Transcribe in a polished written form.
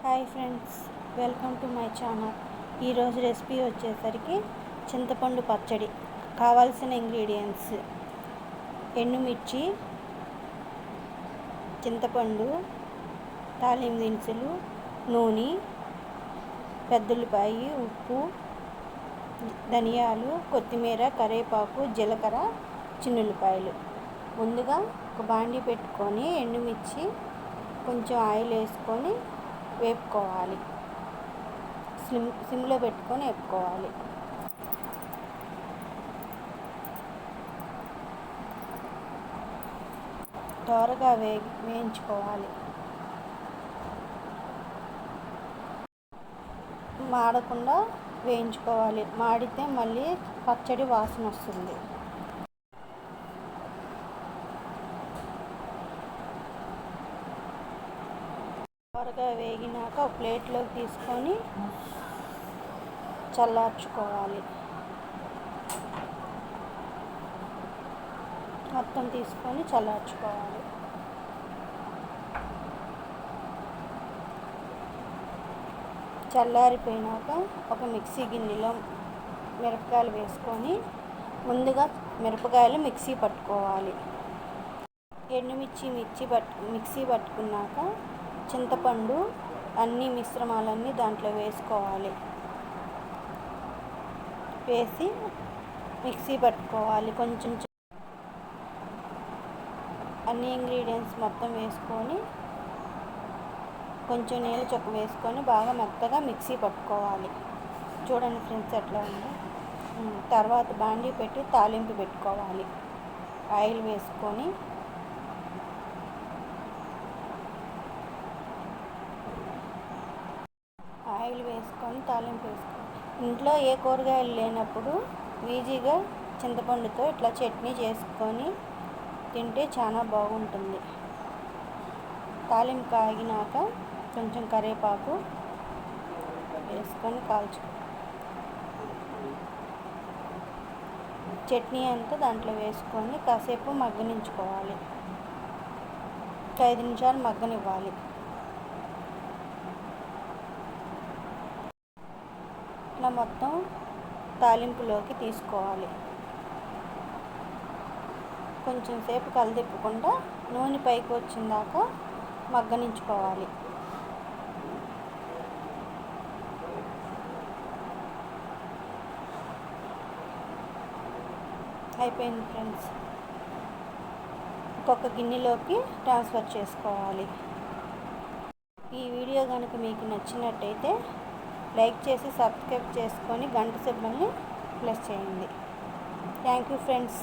Hi friends, welcome to my channel. ఈరోజు recipe వచ్చేసరికి చింతపండు పచ్చడి. కావాల్సిన ఇంగ్రీడియంట్స్: ఎండుమిర్చి, చింతపండు, తాలింపు దినుసులు, నూనె, పెద్దుల్లిపాయ, ఉప్పు, ధనియాలు, కొత్తిమీర, కరివేపాకు, జీలకర్ర, చిన్నుల్లిపాయలు. ముందుగా ఒక బాండీ పెట్టుకొని ఎండుమిర్చి కొంచెం ఆయిల్ వేసుకొని వేపుకోవాలి. సిమ్లో పెట్టుకొని వేపుకోవాలి. త్వరగా వేయించుకోవాలి. మాడకుండా వేయించుకోవాలి. మాడితే మళ్ళీ పచ్చడి వాసన వస్తుంది. త్వరగా వేగినాక ఒక ప్లేట్లోకి తీసుకొని చల్లార్చుకోవాలి. మొత్తం తీసుకొని చల్లార్చుకోవాలి. చల్లారిపోయినాక ఒక మిక్సీ గిన్నెలో మిరపకాయలు వేసుకొని ముందుగా మిరపకాయలు మిక్సీ పట్టుకోవాలి. ఎండుమిర్చి మిక్సీ పట్టుకున్నాక చింతపండు అన్ని మిశ్రమాలన్నీ దాంట్లో వేసుకోవాలి. వేసి మిక్సీ పట్టుకోవాలి. కొంచెం అన్ని ఇంగ్రీడియంట్స్ మొత్తం వేసుకొని కొంచెం నీళ్ళు చొక్క వేసుకొని బాగా మెత్తగా మిక్సీ పట్టుకోవాలి. చూడండి ఫ్రెండ్స్ ఎట్లా ఉంది. తర్వాత బాండీ పెట్టి తాలింపు పెట్టుకోవాలి. ఆయిల్ వేసుకొని తాలింపు వేసుకోవాలి. ఇంట్లో ఏ కూరగాయలు లేనప్పుడు ఈజీగా చింతపండుతో ఇట్లా చట్నీ చేసుకొని తింటే చాలా బాగుంటుంది. తాలింపు కాగినాక కొంచెం కరివేపాకు వేసుకొని చట్నీ అంతా దాంట్లో వేసుకొని కాసేపు మగ్గనించుకోవాలి. 5 నిమిషాలు మగ్గనివ్వాలి. ఇట్లా మొత్తం తాలింపులోకి తీసుకోవాలి. కొంచెం సేపు కలదిప్పకుండా నూనె పైకి వచ్చిందాక మగ్గనించుకోవాలి. అయిపోయింది ఫ్రెండ్స్. ఇంకొక గిన్నెలోకి ట్రాన్స్ఫర్ చేసుకోవాలి. ఈ వీడియో కనుక మీకు నచ్చినట్టయితే లైక్ చేసి సబ్స్క్రైబ్ చేసుకొని గంట సింబల్ని ప్రెస్ చేయండి. Thank you friends.